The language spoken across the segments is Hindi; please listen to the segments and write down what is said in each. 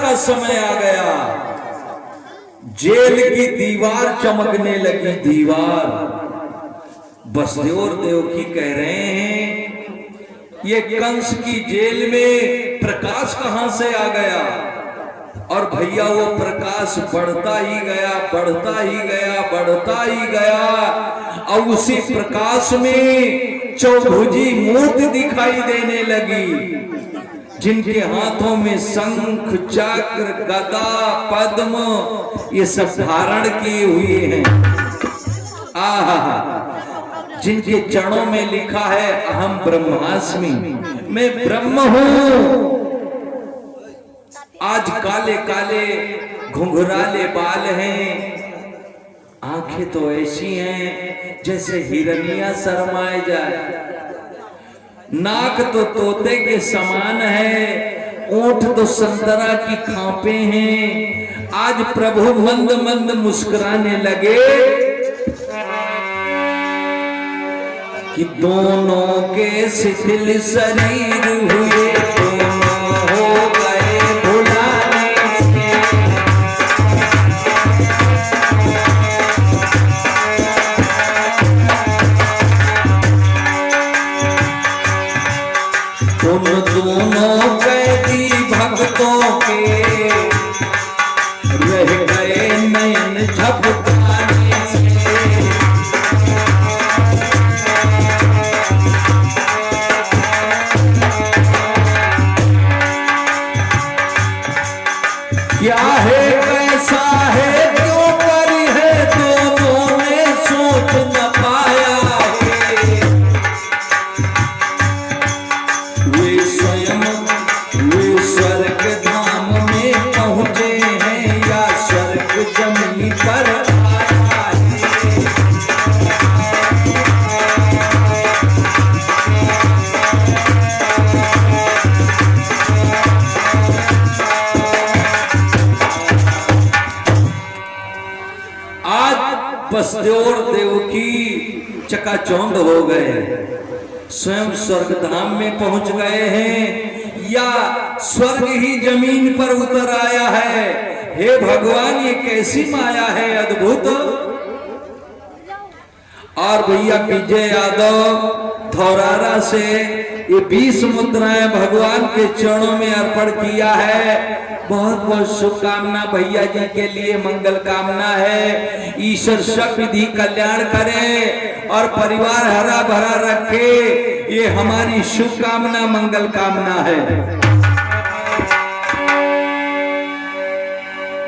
का समय आ गया। जेल की दीवार चमकने लगी, दीवार। वसुदेव देवकी कह रहे हैं ये कंस की जेल में प्रकाश कहां से आ गया। और भैया वो प्रकाश बढ़ता ही गया, बढ़ता ही गया, बढ़ता ही गया। और उसी प्रकाश में चौभुजी मूर्ति दिखाई देने लगी, जिनके हाथों में शंख, चक्र, गदा, पद्म ये सब धारण किए हुए हैं। आहा, जिनके चरणों में लिखा है अहम ब्रह्मास्मि, मैं ब्रह्म हूं। आज काले काले घुंघराले बाल हैं, आंखें तो ऐसी हैं जैसे हिरनिया शर्माए जाए, नाक तो तोते के समान है, ओंठ तो संतरा की खांपे हैं। आज प्रभु मंद मंद मुस्कुराने लगे कि दोनों के शिथिल शरीर हुए, दोनों हो गए भुलाने से। तुम दोनों कैदी भक्तों के रह गए नयन झपकाने से। क्या है कैसा है क्यों करी है, दोनों ने सोच न पाया है। वे स्वयं वे स्वर्ग धाम में पहुंचे हैं या स्वर्ग जमीन पर आया है। वसुदेव देवकी चकाचौंध हो गए, स्वयं स्वर्ग धाम में पहुंच गए हैं या स्वर्ग ही जमीन पर उतर आया है। हे भगवान, ये कैसी माया है अद्भुत। और भैया विजय यादव धौरारा से ये 20 मुद्राएं भगवान के चरणों में अर्पण किया है। बहुत बहुत शुभकामना भैया जी के लिए, मंगल कामना है। ईश्वर सब विधि कल्याण करे और परिवार हरा भरा रखे, ये हमारी शुभकामना मंगल कामना है।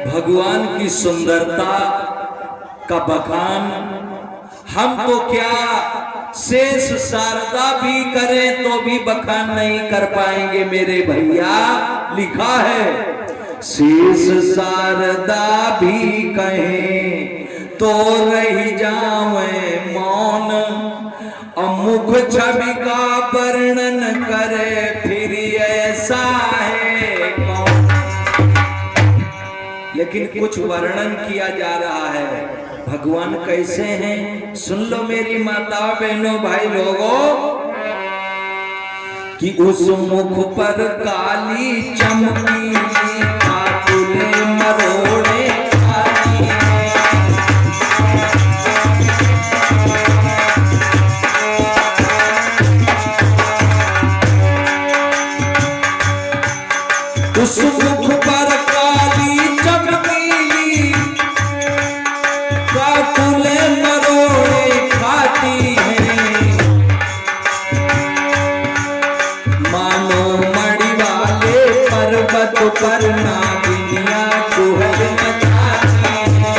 भगवान की सुंदरता का बखान हम तो क्या शेष शारदा भी करें तो भी बखान नहीं कर पाएंगे मेरे भैया। लिखा है शेष शारदा भी कहें तो रह जावे मौन, मुख छवि का वर्णन करे फिर ऐसा है कौन। लेकिन कुछ वर्णन किया जा रहा है भगवान कैसे हैं, सुन लो मेरी माता बहनों भाई लोगों, कि उस मुख पर काली चमकी काकुले मरोड़े खाती है। उस मुख पर काली चमकीली काकुले मरोड़े खाती है। मानो मणि वाले पर्वत पर नागिनिया चुहल मचाती है।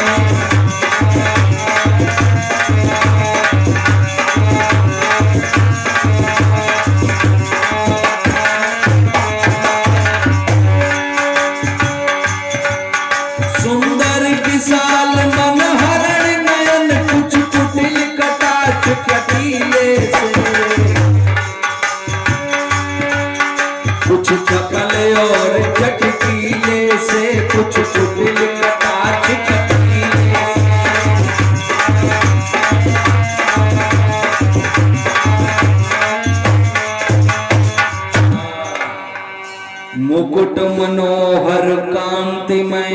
सुंदर विशाल मनहरण नयन कुछ कुटिल कटाक्ष कटीले से, कुछ चपल और चटकीले मनोहर कांतिमय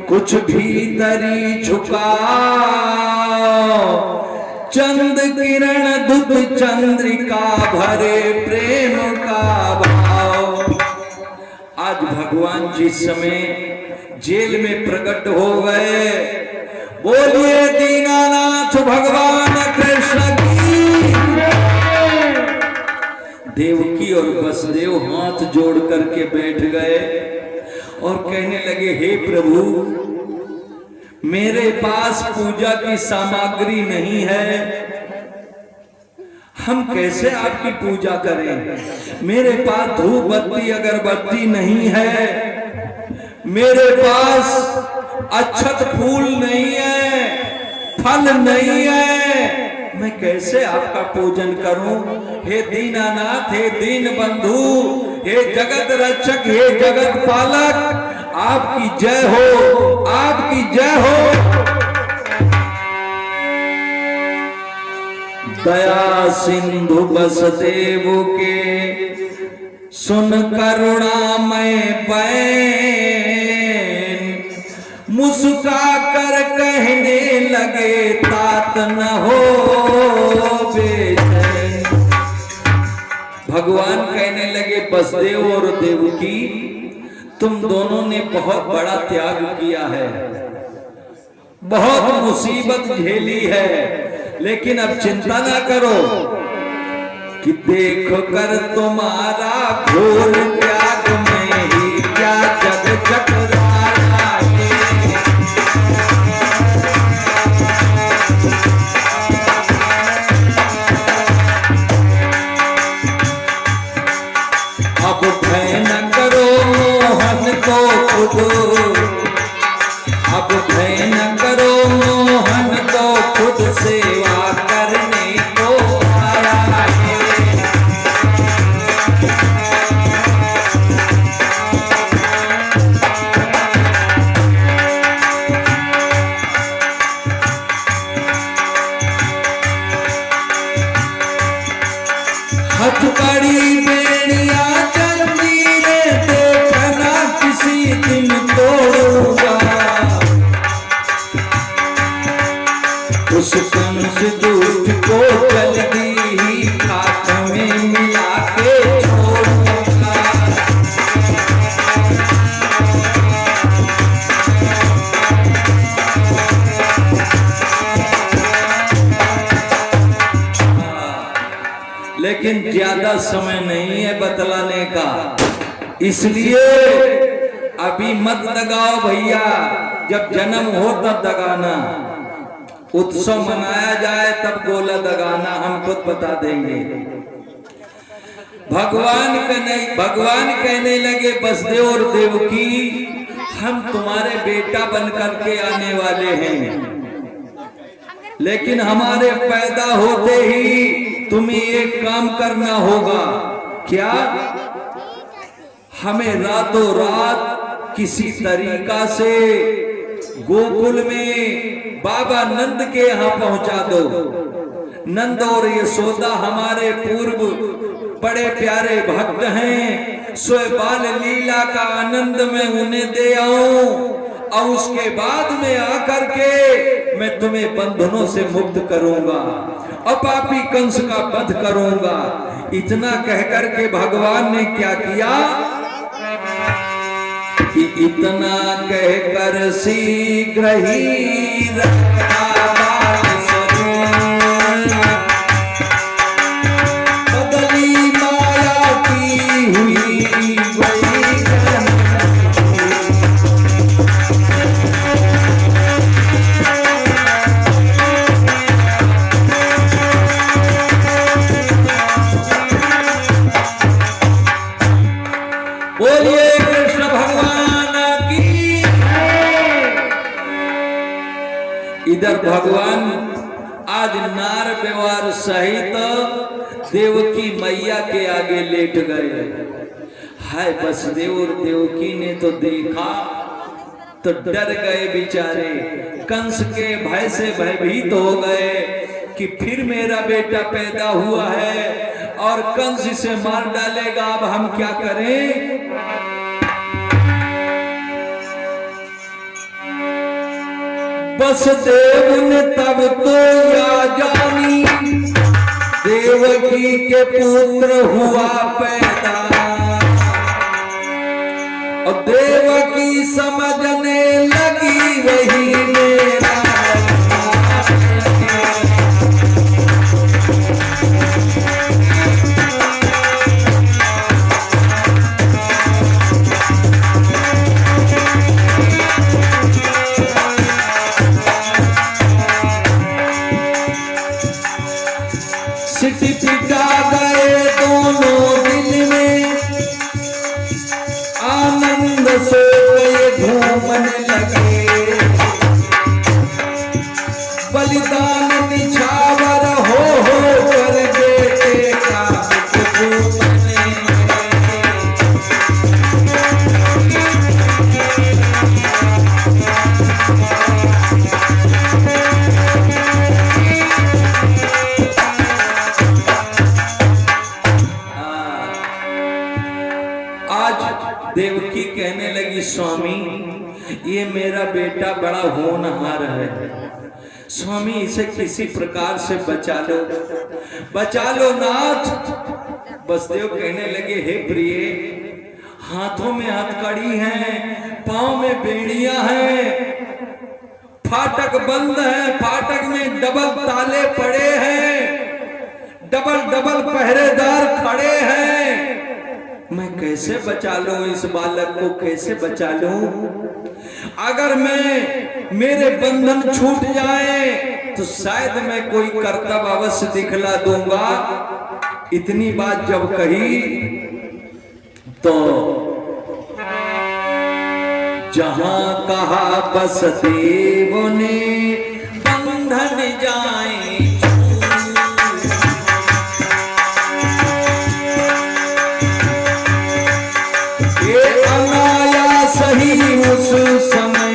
कुछ भीतरी झुका, चंद किरण दुध चंद्रिका भरे प्रेम का भाव। आज भगवान जिस समय जेल में प्रकट हो गए, बोलिए दीनानाथ भगवान कृष्ण की। देवकी और वसुदेव हाथ जोड़ करके बैठ गए और कहने लगे, हे प्रभु, मेरे पास पूजा की सामग्री नहीं है, हम कैसे आपकी पूजा करें। मेरे पास धूप बत्ती अगरबत्ती नहीं है, मेरे पास अक्षत फूल नहीं है, फल नहीं है, मैं कैसे आपका पूजन करूं। हे दीनानाथ, हे दीन बंधु, हे जगत रक्षक, हे जगत पालक, आपकी जय हो, आपकी जय हो। दया सिंधु वसुदेव के सुन करुणामय बैन, मुस्का कर कहने लगे तात न हो बेचैन। भगवान कहने लगे, वसुदेव और देवकी, तुम दोनों ने बहुत बड़ा त्याग किया है, बहुत मुसीबत झेली है, लेकिन अब चिंता ना करो कि देख कर तुम्हारा घोर त्याग में ही क्या जग चकराया है। अब भय न करो मोहन को खुद, अब भय न करो मोहन को खुद, सेवा करने को आया है। हथकड़ी बेड़िया जंजीरें देखना किसी दिन तोड़ूंगा, उस कंस दूत को जल्दी ही खाक में मिला के छोड़ूंगा। लेकिन ज्यादा समय नहीं है बतलाने का, इसलिए अभी मत दगाओ भैया, जब जन्म हो तब दगाना, उत्सव मनाया जाए तब गोला दगाना, हम खुद बता देंगे। भगवान कहने लगे, वसुदेव और देवकी, हम तुम्हारे बेटा बन करके आने वाले हैं, लेकिन हमारे पैदा होते ही तुम्हें एक काम करना होगा। क्या? हमें रातों रात किसी तरीका से गोकुल में बाबा नंद के यहाँ पहुंचा दो। नंद और यशोदा हमारे पूर्व बड़े प्यारे भक्त हैं, सोए बाल लीला का आनंद में उन्हें दे आऊं और उसके बाद में आकर के मैं तुम्हें बंधनों से मुक्त करूंगा और पापी कंस का वध करूंगा। इतना कहकर के भगवान ने क्या किया कि इतना कहकर शीघ्र ही रखा बाल स्वरूप, बदली माया की हुई वही बोलिए कृष्ण भगवान की। इधर भगवान आज नार व्यवहार सहित देवकी मैया के आगे लेट गए। हाय वसुदेव और देवकी ने तो देखा तो डर गए बेचारे, कंस के भय से भयभीत हो गए कि फिर मेरा बेटा पैदा हुआ है और कंस इसे मार डालेगा, अब हम क्या करें। वसुदेव ने तब तो या जानी, देवकी के पुत्र हुआ पैदा। और देवकी समझने लगी वही मेरा। सिटी पिटा गए दोनों दिल में, आनंद से ये घूमने लगे। बलिदान निछावर हो कर बेटे का घूमने देवकी कहने लगी, स्वामी ये मेरा बेटा बड़ा होनहार है, स्वामी इसे किसी प्रकार से बचा लो नाथ। बसदेव कहने लगे, हे प्रिय, हाथों में हथकड़ी है, पांव में बेड़ियां हैं, फाटक बंद है, फाटक में डबल ताले पड़े हैं, डबल पहरेदार खड़े हैं। मैं कैसे बचा लूं इस बालक को, कैसे बचा लूं? अगर मेरे बंधन छूट जाए तो शायद मैं कोई कर्तव्य अवश्य दिखला दूंगा। इतनी बात जब कही तो जहां कहा वसुदेव ने बंधन जाए, सही उस समय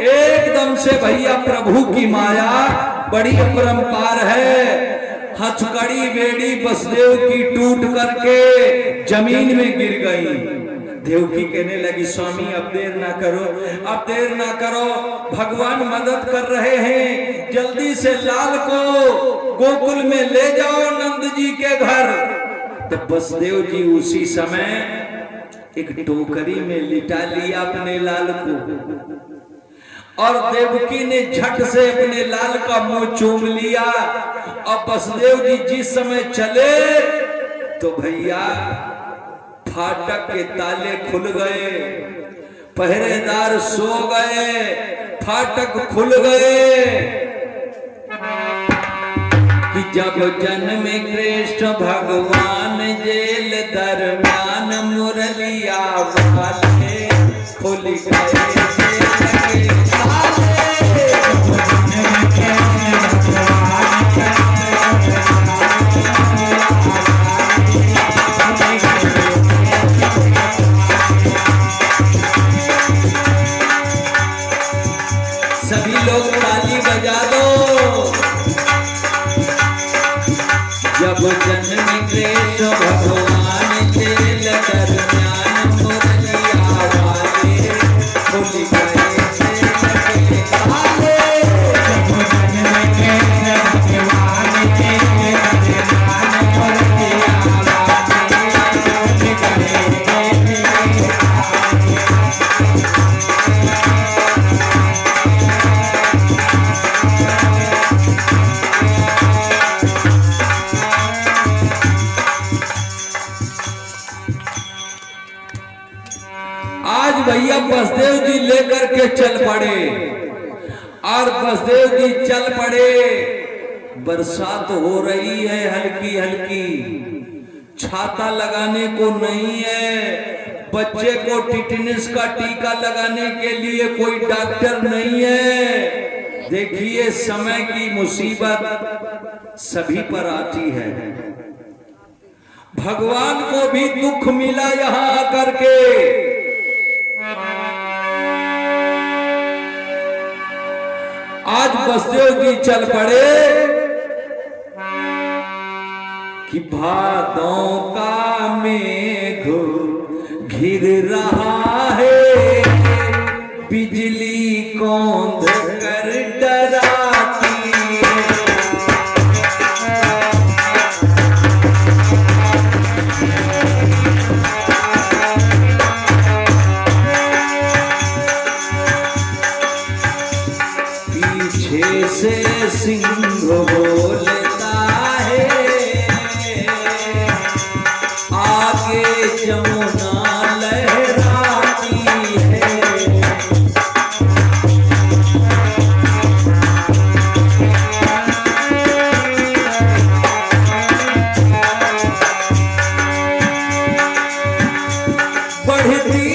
एकदम से भैया प्रभु की माया बड़ी अपरंपार है। हथकड़ी बेड़ी वसुदेव की टूट करके जमीन में गिर गई। देवकी कहने लगी, स्वामी अब देर ना करो, भगवान मदद कर रहे हैं, जल्दी से लाल को गोकुल में ले जाओ नंद जी के घर। तो वसुदेव जी उसी समय एक टोकरी में लिटा लिया अपने लाल को, और देवकी ने झट से अपने लाल का मुंह चूम लिया। और वसुदेव जी जिस समय चले तो भैया फाटक के ताले खुल गए, पहरेदार सो गए, फाटक खुल गए। कि जब जन्म कृष्ण भगवान जेल दरम्यान मुरलिया वाले खुल गए। सभी लोग ताली बजा दो। जब जन्म कृष्ण भगवान जेल दरम्यान मुरलिया वाले खुल गए। आज भैया वसुदेव जी लेकर के चल पड़े, और वसुदेव जी चल पड़े। बरसात हो रही है हल्की हल्की, छाता लगाने को नहीं है, बच्चे को टिटनेस का टीका लगाने के लिए कोई डॉक्टर नहीं है। देखिए समय की मुसीबत सभी पर आती है। भगवान को भी दुख मिला यहाँ आकर के। बसदेव जी चल पड़े कि भादों का मेघ घिर रहा है, बिजली कौंध कर डराती है। पीछे से सिंह बोलता है, आगे जमुना लहराती है। बढ़ती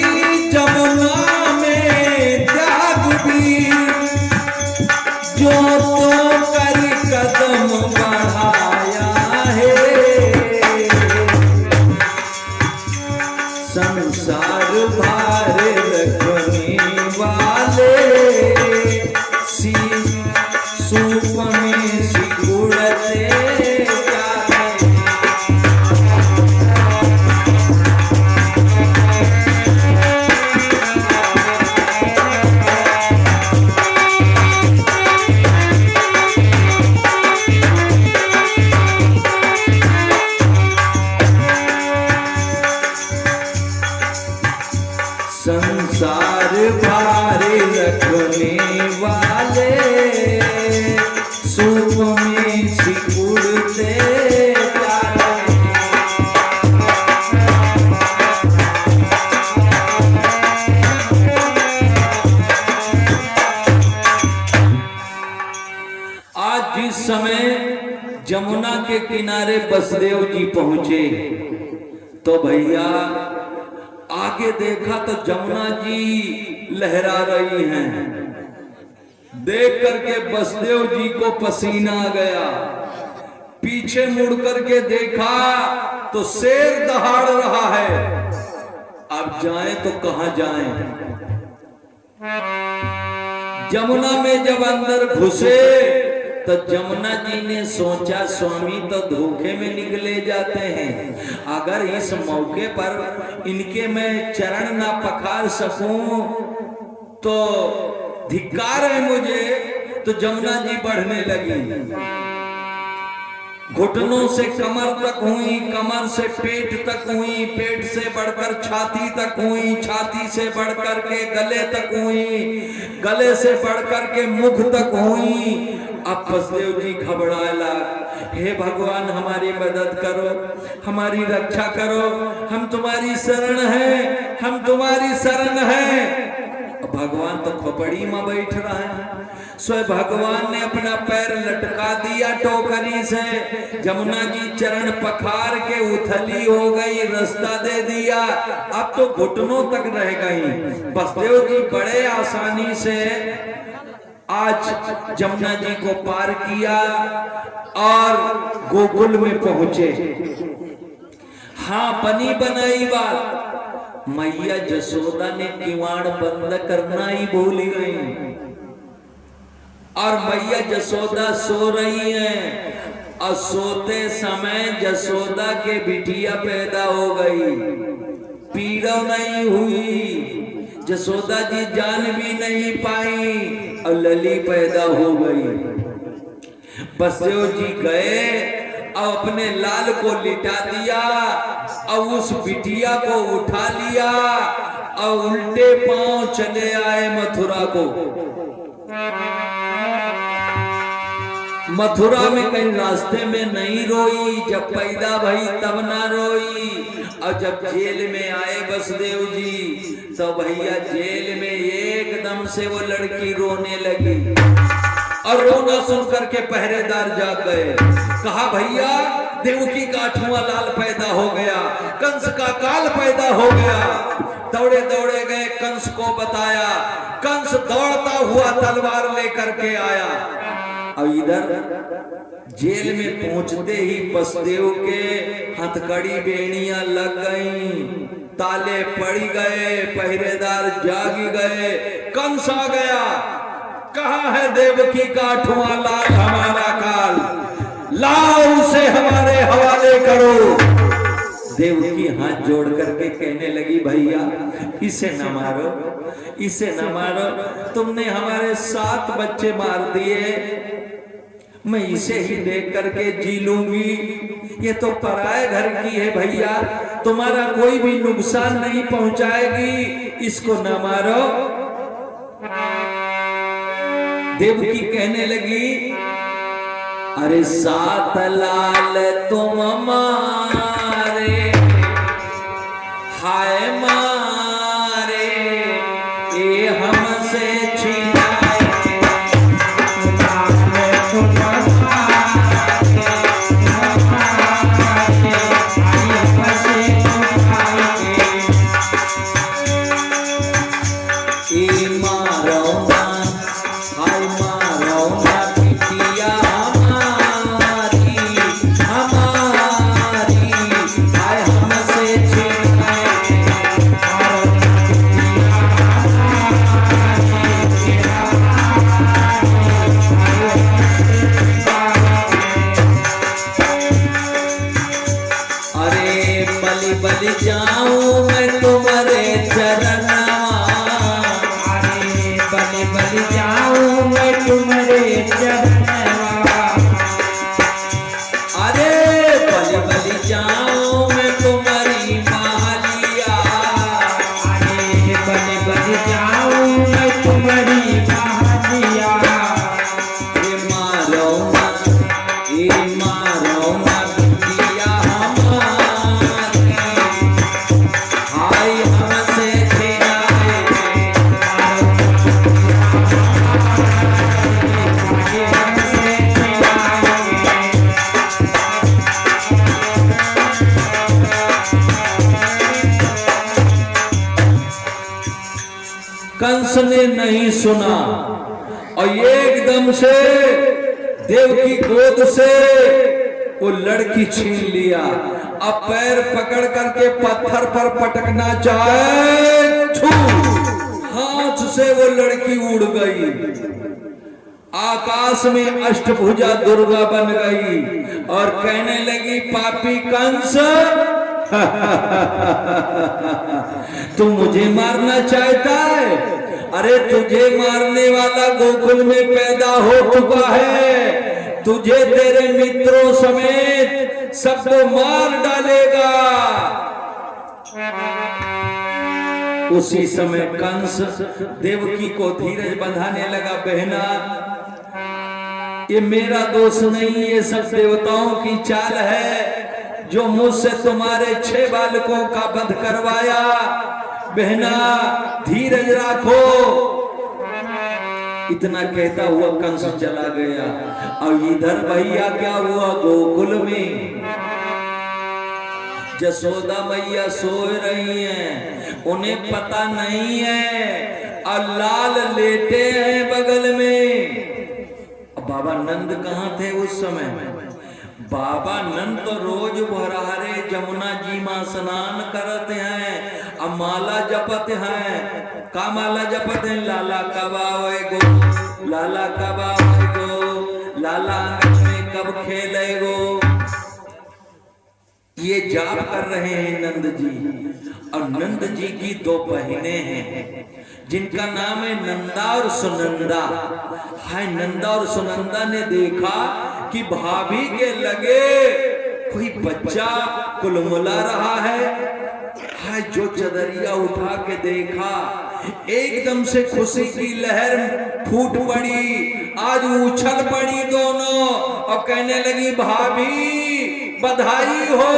जमुना में जागवीर, जो तो कर कदम बढ़ाया है। संसार भार रखने वाले, सूप में सिकुड़ते जाते। संसार भारी रखने वाले, सूप में सिकुड़ते जाते। आज जिस समय जमुना के किनारे बसदेव जी पहुंचे तो भैया आगे देखा तो जमुना जी लहरा रही हैं। देख करके बसदेव जी को पसीना आ गया। पीछे मुड़ करके देखा तो शेर दहाड़ रहा है। अब जाएं तो कहां जाएं? जमुना में जब अंदर घुसे तो जमुना जी ने सोचा स्वामी तो धोखे में निकले जाते हैं, अगर इस मौके पर इनके मैं चरण ना पखार सकूं तो धिक्कार है मुझे। तो जमुना जी बढ़ने लगी, घुटनों से कमर तक हुई, कमर से पेट तक हुई, पेट से बढ़कर छाती तक हुई, छाती से बढ़कर के गले तक हुई, गले से बढ़कर के मुख तक हुई। अब बसदेव जी घबराए लग, हे भगवान हमारी मदद करो, हमारी रक्षा करो, हम तुम्हारी शरण हैं, हम तुम्हारी शरण हैं। भगवान तो खोपड़ी में बैठ रहा है। स्वयं भगवान ने अपना पैर लटका दिया टोकरी से, जमुना जी चरण पखार के उथली हो गई, रास्ता दे दिया। अब तो घुटनों तक रह गई। बसदेव जी बड़े आसानी से आज जमुना जी को पार किया और गोकुल में पहुंचे। हाँ, बनी बनाई बात, मैया जसोदा ने किवाड़ बंद करना ही भूल गई और मैया जसोदा सो रही हैं और सोते समय जसोदा के बिटिया पैदा हो गई। पीड़ा नहीं हुई, जसोदा जी जान भी नहीं पाई और लली पैदा हो गई। बसदेव जी गए और अपने लाल को लिटा दिया और उस बिटिया को उठा लिया और उल्टे पांव चले आए मथुरा को। मथुरा में कहीं रास्ते में नहीं रोई, जब पैदा भई तब ना रोई। और जब जेल में आए बसदेव जी तो भैया जेल में एकदम से वो लड़की रोने लगी और रोना सुन करके पहरेदार जाग गए। कहा भैया देवकी का 8वां लाल पैदा हो गया, कंस का काल पैदा हो गया। दौड़े दौड़े गए, कंस को बताया। कंस दौड़ता हुआ तलवार लेकर के आया और इधर जेल में पहुंचते ही बसदेव के हथकड़ी बेड़ियां लग गईं, ताले पड़ गए, पहरेदार जाग गए। कंस आ गया, कहाँ है देवकी का 8वां लाल हमारा काल, लाओ उसे हमारे हवाले करो। देवकी हाथ जोड़ करके कहने लगी भैया इसे न मारो, इसे न मारो, तुमने हमारे 7 बच्चे मार दिए, मैं इसे ही देख करके जी लूंगी, ये तो पराये घर की है भैया, तुम्हारा कोई भी नुकसान नहीं पहुंचाएगी, इसको न मारो। देवकी कहने लगी अरे 7 लाल तुम मारे, हाय मारे, ये हमसे छीनाए, बलि जाऊं मैं तुम्हारे चरणवा, अरे बलि जाऊं मैं तुम्हारे चरणवा, अरे बलि जाऊं मैं तुम्हारी मालिया, अरे बलि जाऊं मैं तुम्हारी मालिया, ये मारो ना, ये मारो ना बिटिया हमारी, हाय हमसे छीनाए, कंस ने नहीं सुना और एकदम से देव की गोद से वो लड़की छीन लिया। अब पैर पकड़ करके पत्थर पर पटकना चाहे, छू, हाथ से वो लड़की उड़ गई, आकाश में अष्टभुजा दुर्गा बन गई और कहने लगी पापी कंस तू मुझे मारना चाहता है, अरे तुझे मारने वाला गोकुल में पैदा हो चुका है, तुझे तेरे मित्रों समेत सबको मार डालेगा। उसी समय कंस देवकी को धीरज बंधाने लगा, बहना ये मेरा दोष नहीं, ये सब देवताओं की चाल है जो मुझसे तुम्हारे 6 बालकों का वध करवाया। बहना धीरज रखो। इतना कहता हुआ कंस चला गया। और इधर भैया क्या हुआ, गोकुल में जसोदा मैया सो रही हैं, उन्हें पता नहीं है और लाल लेटे हैं बगल में। बाबा नंद कहाँ थे उस समय? बाबा नंद तो रोज भरारे जमुना जी में स्नान करते हैं, अब माला जपते हैं। का माला जपते हैं? लाला कब आवेगो, लाला कब आवेगो, लाला आंगन में कब खेलेगो। ये जाप कर रहे हैं नंद जी। और नंद जी की 2 बहनें हैं जिनका नाम है नंदा और सुनंदा। हाय नंदा और सुनंदा ने देखा कि भाभी के लगे कोई बच्चा कुलमुला रहा है। हाय जो चदरिया उठा के देखा, एकदम से खुशी की लहर फूट पड़ी, आज उछल पड़ी दोनों और कहने लगी भाभी बधाई हो,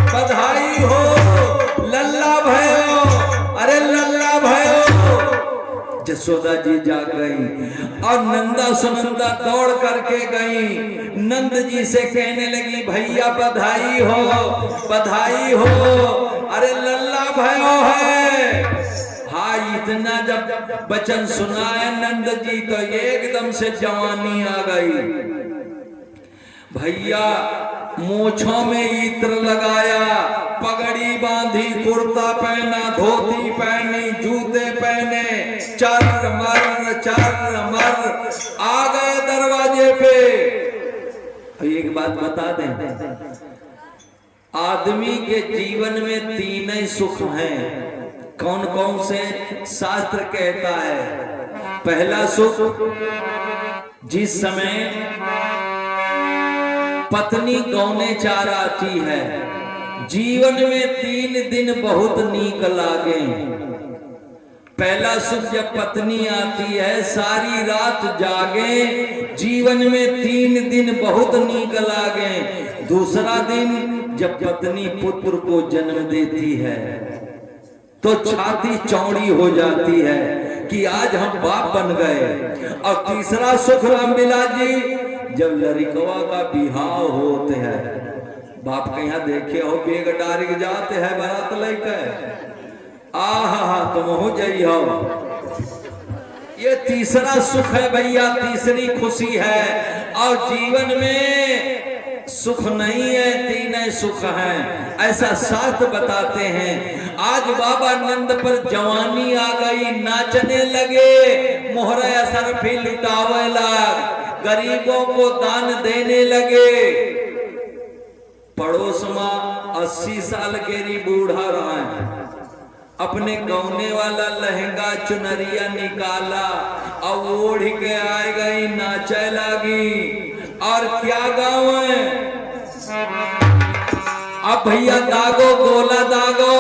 बधाई हो, लल्ला भयो, अरे लल्ला भयो। जसोदा जी जाग गई और नंदा सुनंदा दौड़ करके गई, नंद जी से कहने लगी भैया बधाई हो, बधाई हो, अरे लल्ला भयो है। हाँ इतना जब वचन सुना है नंद जी तो एकदम से जवानी आ गई। भैया मूंछों में इत्र लगाया, पगड़ी बांधी, कुर्ता पहना, धोती पहनी, जूते पहने, चर मर आ गए दरवाजे पे। एक बात बता दें, आदमी के जीवन में तीन ही सुख हैं। कौन कौन से? शास्त्र कहता है, पहला सुख जिस समय पत्नी गौने चार आती है, जीवन में 3 दिन बहुत नीक लागे। पहला सुख जब पत्नी आती है, सारी रात जागे, जीवन में 3 दिन बहुत नीक लागे। दूसरा दिन जब पत्नी पुत्र को जन्म देती है तो छाती चौड़ी हो जाती है कि आज हम बाप बन गए। और तीसरा सुख रामविलास जी, जब लड़कवा का बिहाव होते है, बाप के यहाँ देखे हो बेग डारिक जाते हैं बारात लेके, आहा तुम हो जाइयो। ये तीसरा सुख है भैया, तीसरी खुशी है। और जीवन में सुख नहीं है, तीन सुख हैं, ऐसा शास्त्र बताते हैं। आज बाबा नंद पर जवानी आ गई, नाचने लगे, मोहरा असर भी लुटावे लग, गरीबों को दान देने लगे। पड़ोस में 80 साल के बूढ़ा रहा है, अपने गौने वाला लहंगा चुनरिया निकाला और ओढ़ के आए गई, नाचे लगी। और क्या गाँव है अब भैया, दागो गोला दागो,